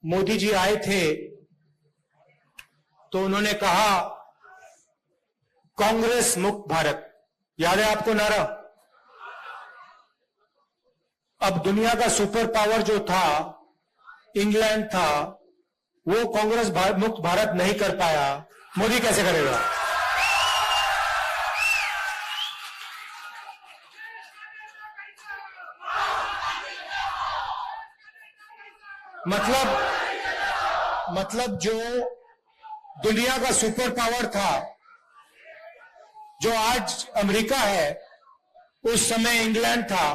मोदी जी आए थे तो उन्होंने कहा कांग्रेस मुक्त भारत। याद है आपको नारा? अब दुनिया का सुपर पावर जो था, इंग्लैंड था, वो कांग्रेस मुक्त भारत नहीं कर पाया, मोदी कैसे करेगा? मतलब जो दुनिया का सुपर पावर था, जो आज अमेरिका है, उस समय इंग्लैंड था,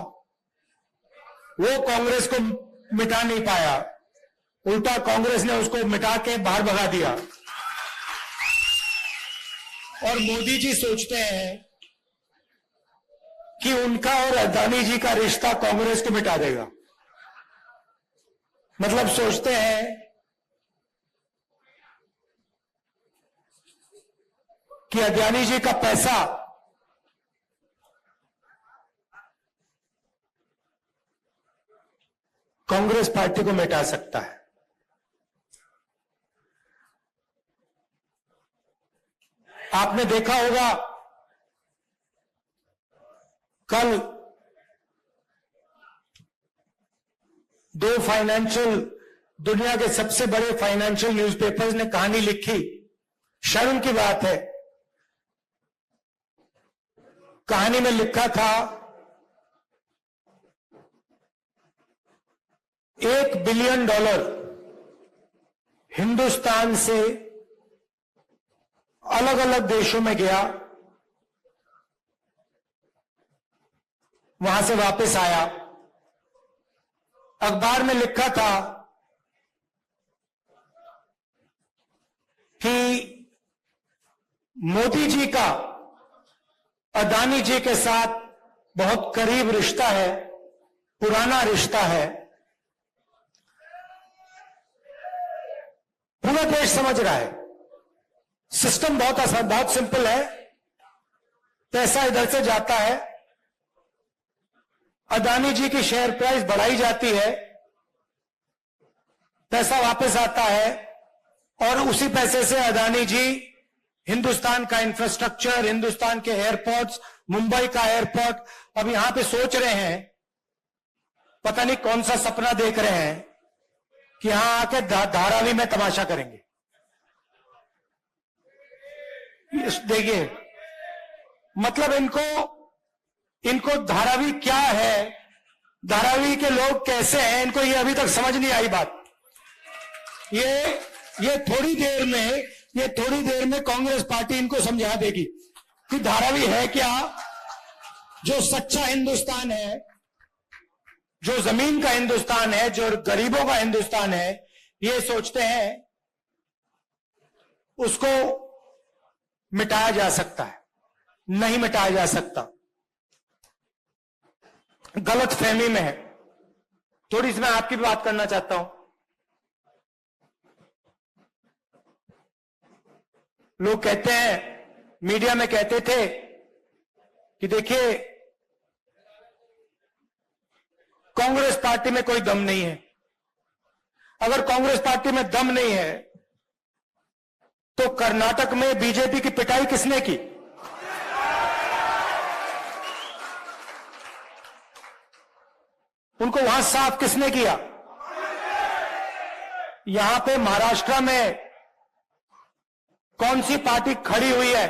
वो कांग्रेस को मिटा नहीं पाया, उल्टा कांग्रेस ने उसको मिटा के बाहर भगा दिया। और मोदी जी सोचते हैं कि उनका और अदानी जी का रिश्ता कांग्रेस को मिटा देगा। मतलब सोचते हैं कि अदानी जी का पैसा कांग्रेस पार्टी को मिटा सकता है। आपने देखा होगा कल दो दुनिया के सबसे बड़े फाइनेंशियल न्यूज़पेपर्स ने कहानी लिखी। शर्म की बात है, कहानी में लिखा था $1 बिलियन हिंदुस्तान से अलग अलग देशों में गया, वहां से वापस आया। अखबार में लिखा था कि मोदी जी का अदानी जी के साथ बहुत करीब रिश्ता है, पुराना रिश्ता है। पूरा देश समझ रहा है, सिस्टम बहुत आसान, बहुत सिंपल है। पैसा इधर से जाता है, अदानी जी की शेयर प्राइस बढ़ाई जाती है, पैसा वापस आता है, और उसी पैसे से अदानी जी हिंदुस्तान का इंफ्रास्ट्रक्चर, हिंदुस्तान के एयरपोर्ट्स, मुंबई का एयरपोर्ट, अब यहां पे सोच रहे हैं, पता नहीं कौन सा सपना देख रहे हैं कि यहां आके धारावी में तमाशा करेंगे। देखिए, मतलब इनको धारावी क्या है, धारावी के लोग कैसे हैं, इनको ये अभी तक समझ नहीं आई बात। ये थोड़ी देर में कांग्रेस पार्टी इनको समझा देगी कि धारावी है क्या। जो सच्चा हिंदुस्तान है, जो जमीन का हिंदुस्तान है, जो गरीबों का हिंदुस्तान है, ये सोचते हैं उसको मिटाया जा सकता है। नहीं मिटाया जा सकता, गलत फहमी में है। थोड़ी सी मैं आपकी भी बात करना चाहता हूं। लोग कहते हैं, मीडिया में कहते थे कि देखिए कांग्रेस पार्टी में कोई दम नहीं है। अगर कांग्रेस पार्टी में दम नहीं है तो कर्नाटक में बीजेपी की पिटाई किसने की? उनको वहां साफ किसने किया? यहां पे महाराष्ट्र में कौन सी पार्टी खड़ी हुई है?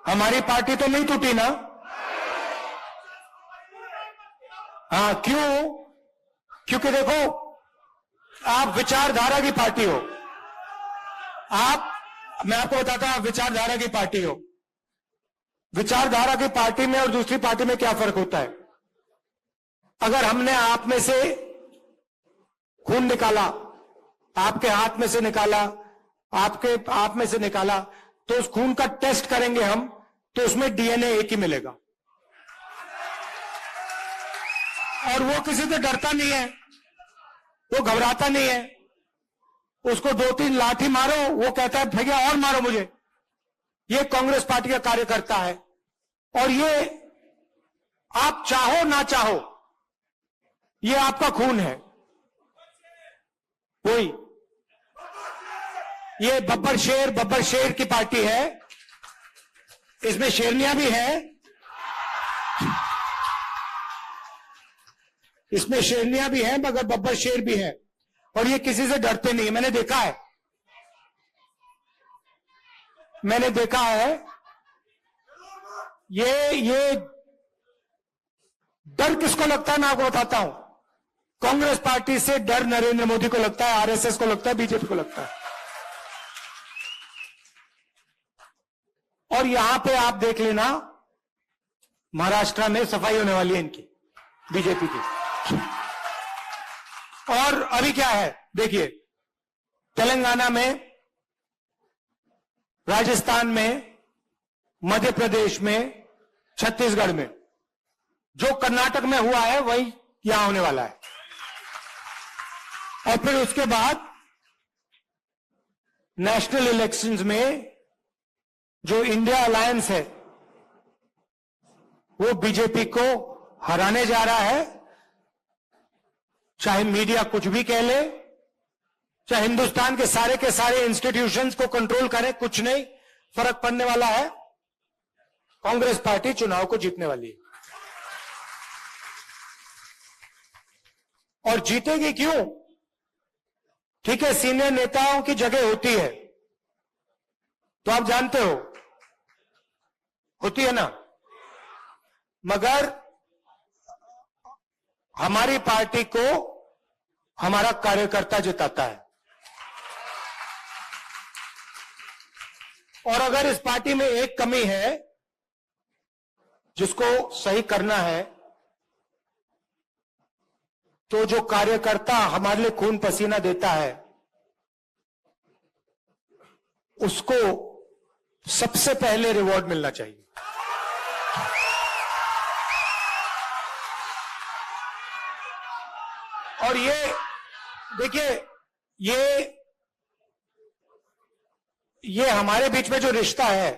हमारी पार्टी तो नहीं टूटी ना। हाँ, क्यों? क्योंकि देखो, आप विचारधारा की पार्टी हो। मैं आपको बताता हूं, आप विचारधारा की पार्टी हो। विचारधारा की पार्टी में और दूसरी पार्टी में क्या फर्क होता है? अगर हमने आप में से खून निकाला, आपके हाथ में से निकाला, आपके आप में से निकाला, तो उस खून का टेस्ट करेंगे हम, तो उसमें डीएनए एक ही मिलेगा। और वो किसी से डरता नहीं है, वो घबराता नहीं है। उसको 2-3 लाठी मारो, वो कहता है भैया और मारो मुझे। ये कांग्रेस पार्टी का कार्यकर्ता है। और ये आप चाहो ना चाहो, ये आपका खून है। वही ये बब्बर शेर की पार्टी है, इसमें शेरनियां भी है, इसमें शेरनियां भी है मगर बब्बर शेर भी है, और ये किसी से डरते नहीं है। मैंने देखा है ये डर किसको लगता है मैं आपको बताता हूं। कांग्रेस पार्टी से डर नरेंद्र मोदी को लगता है, आरएसएस को लगता है, बीजेपी को लगता है। और यहां पे आप देख लेना, महाराष्ट्र में सफाई होने वाली है इनकी, बीजेपी की। और अभी क्या है देखिए, तेलंगाना में, राजस्थान में, मध्य प्रदेश में, छत्तीसगढ़ में, जो कर्नाटक में हुआ है वही यहां होने वाला है। और फिर उसके बाद नेशनल इलेक्शंस में जो इंडिया अलायंस है वो बीजेपी को हराने जा रहा है। चाहे मीडिया कुछ भी कह ले, चाहे हिंदुस्तान के सारे इंस्टीट्यूशंस को कंट्रोल करे, कुछ नहीं फर्क पड़ने वाला है। कांग्रेस पार्टी चुनाव को जीतने वाली है। और जीतेगी क्यों? ठीक है, सीनियर नेताओं की जगह होती है, तो आप जानते हो होती है ना, मगर हमारी पार्टी को हमारा कार्यकर्ता जिताता है। और अगर इस पार्टी में एक कमी है जिसको सही करना है, तो जो कार्यकर्ता हमारे लिए खून पसीना देता है उसको सबसे पहले रिवॉर्ड मिलना चाहिए। और ये देखिए, ये हमारे बीच में जो रिश्ता है,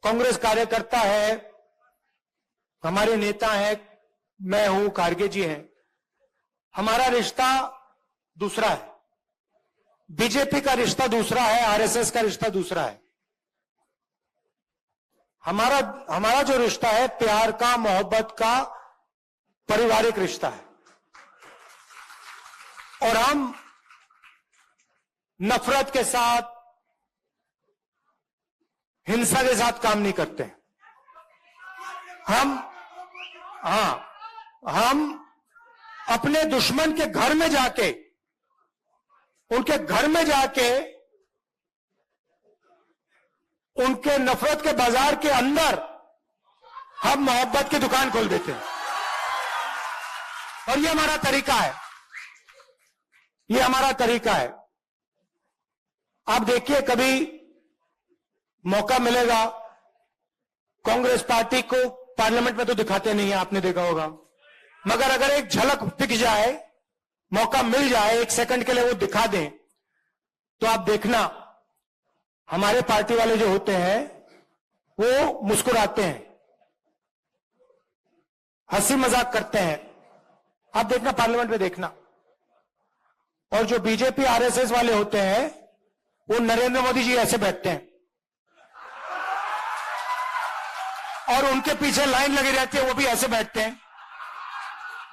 कांग्रेस कार्यकर्ता है, हमारे नेता हैं, मैं हूं, खारगे जी हैं, हमारा रिश्ता दूसरा है। बीजेपी का रिश्ता दूसरा है, आरएसएस का रिश्ता दूसरा है। हमारा जो रिश्ता है प्यार का, मोहब्बत का, पारिवारिक रिश्ता है। और हम नफरत के साथ, हिंसा के साथ काम नहीं करते। हम अपने दुश्मन के घर में जाके, उनके घर में जाके, उनके नफरत के बाजार के अंदर हम मोहब्बत की दुकान खोल देते हैं। और ये हमारा तरीका है, ये हमारा तरीका है। आप देखिए, कभी मौका मिलेगा, कांग्रेस पार्टी को पार्लियामेंट में तो दिखाते नहीं है, आपने देखा होगा, मगर अगर एक झलक दिख जाए, मौका मिल जाए, एक सेकंड के लिए वो दिखा दें, तो आप देखना हमारे पार्टी वाले जो होते हैं वो मुस्कुराते हैं, हंसी मजाक करते हैं। आप देखना, पार्लियामेंट में देखना। और जो बीजेपी आरएसएस वाले होते हैं वो नरेंद्र मोदी जी ऐसे बैठते हैं और उनके पीछे लाइन लगी रहती है, वो भी ऐसे बैठते हैं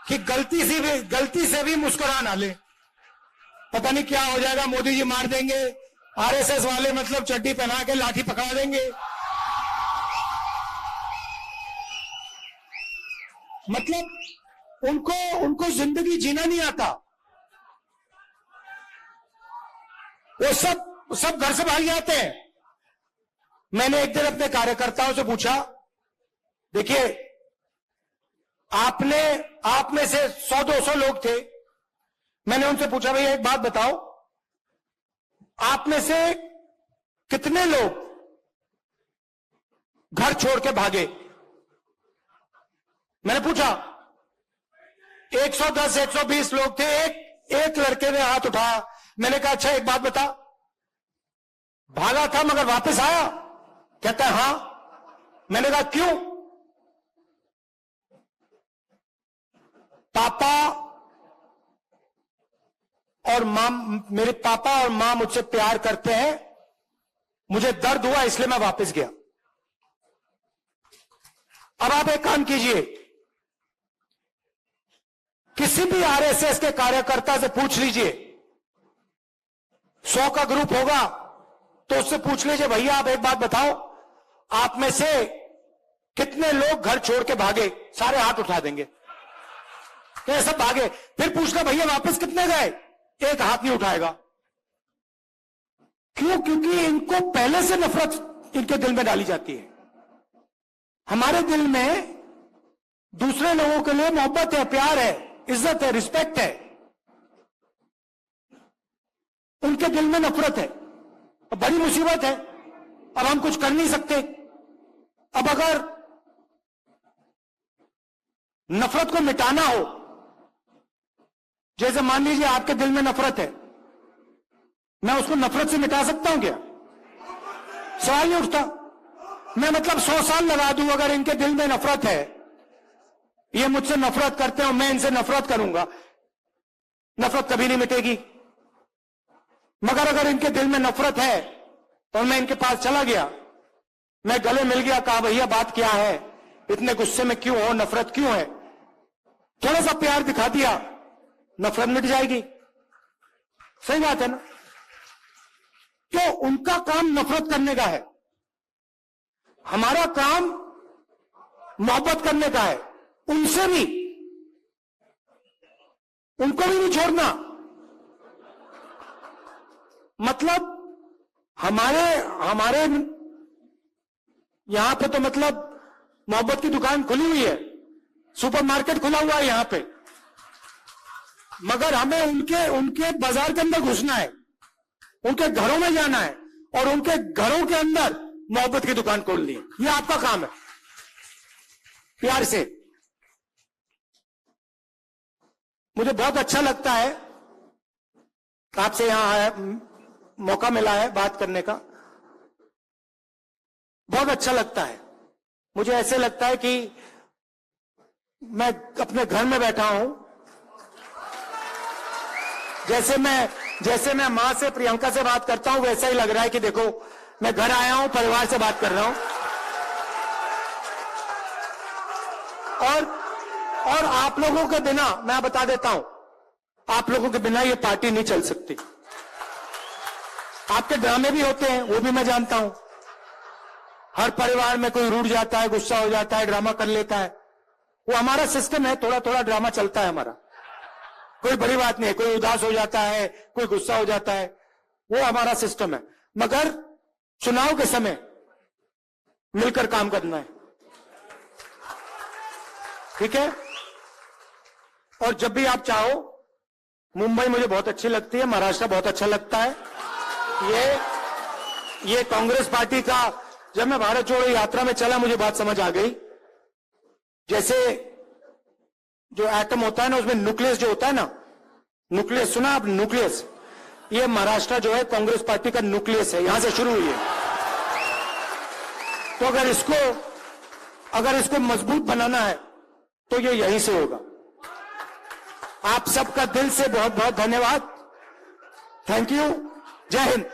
कि गलती से भी मुस्कुरा ना ले, पता नहीं क्या हो जाएगा, मोदी जी मार देंगे, आरएसएस वाले मतलब चड्डी पहना के लाठी पकड़ा देंगे। मतलब उनको जिंदगी जीना नहीं आता, वो सब घर से भाग जाते हैं। मैंने एक दिन अपने कार्यकर्ताओं से पूछा, देखिए आप में से 100-200 लोग थे, मैंने उनसे पूछा, भैया एक बात बताओ, आप में से कितने लोग घर छोड़ के भागे? मैंने पूछा, 110 120 लोग थे। एक लड़के ने हाथ उठाया। मैंने कहा, अच्छा एक बात बता, भागा था मगर वापस आया? कहता है हाँ। मैंने कहा क्यों? पापा और मां, मेरे पापा और मां मुझसे प्यार करते हैं, मुझे दर्द हुआ इसलिए मैं वापस गया। अब आप एक काम कीजिए, किसी भी आरएसएस के कार्यकर्ता से पूछ लीजिए, 100 का ग्रुप होगा तो उससे पूछ लीजिए, भैया आप एक बात बताओ, आप में से कितने लोग घर छोड़ के भागे? सारे हाथ उठा देंगे कि सब भागे। फिर पूछना, भैया वापस कितने गए? एक हाथ नहीं उठाएगा। क्यों? क्योंकि इनको पहले से नफरत इनके दिल में डाली जाती है। हमारे दिल में दूसरे लोगों के लिए मोहब्बत है, प्यार है, इज्जत है, रिस्पेक्ट है, उनके दिल में नफरत है। अब बड़ी मुसीबत है, अब हम कुछ कर नहीं सकते। अब अगर नफरत को मिटाना हो, जैसे मान लीजिए आपके दिल में नफरत है, मैं उसको नफरत से मिटा सकता हूं क्या? सवाल नहीं उठता। मैं मतलब 100 साल लगा दूं, अगर इनके दिल में नफरत है, ये मुझसे नफरत करते हैं और मैं इनसे नफरत करूंगा, नफरत कभी नहीं मिटेगी। मगर अगर इनके दिल में नफरत है और मैं इनके पास चला गया, मैं गले मिल गया, कहा भैया बात क्या है, इतने गुस्से में क्यों हो, नफरत क्यों है, थोड़ा सा प्यार दिखा दिया, नफरत मिट जाएगी। सही बात है ना? तो उनका काम नफरत करने का है, हमारा काम मोहब्बत करने का है। उनसे भी, उनको भी नहीं छोड़ना। मतलब हमारे यहां पे तो मतलब मोहब्बत की दुकान खुली हुई है, सुपरमार्केट खुला हुआ है यहां पे, मगर हमें उनके बाजार के अंदर घुसना है, उनके घरों में जाना है और उनके घरों के अंदर मोहब्बत की दुकान खोलनी है। ये आपका काम है, प्यार से। मुझे बहुत अच्छा लगता है आपसे यहां मौका मिला है बात करने का, बहुत अच्छा लगता है। मुझे ऐसे लगता है कि मैं अपने घर में बैठा हूं, जैसे मैं मां से, प्रियंका से बात करता हूं, वैसा ही लग रहा है कि देखो मैं घर आया हूं, परिवार से बात कर रहा हूं। और आप लोगों के बिना, मैं बता देता हूं, आप लोगों के बिना ये पार्टी नहीं चल सकती। आपके ड्रामे भी होते हैं, वो भी मैं जानता हूं। हर परिवार में कोई रूठ जाता है, गुस्सा हो जाता है, ड्रामा कर लेता है, वो हमारा सिस्टम है, थोड़ा थोड़ा ड्रामा चलता है हमारा, कोई बड़ी बात नहीं है। कोई उदास हो जाता है, कोई गुस्सा हो जाता है, वो हमारा सिस्टम है। मगर चुनाव के समय मिलकर काम करना है, ठीक है? और जब भी आप चाहो, मुंबई मुझे बहुत अच्छी लगती है, महाराष्ट्र बहुत अच्छा लगता है। ये कांग्रेस पार्टी का, जब मैं भारत जोड़ो यात्रा में चला, मुझे बात समझ आ गई। जैसे जो एटम होता है ना, उसमें न्यूक्लियस जो होता है ना, न्यूक्लियस सुना आप? न्यूक्लियस, ये महाराष्ट्र जो है कांग्रेस पार्टी का न्यूक्लियस है, यहां से शुरू हुई है। तो अगर इसको मजबूत बनाना है तो ये यहीं से होगा। आप सबका दिल से बहुत बहुत धन्यवाद। Thank you. जय हिंद।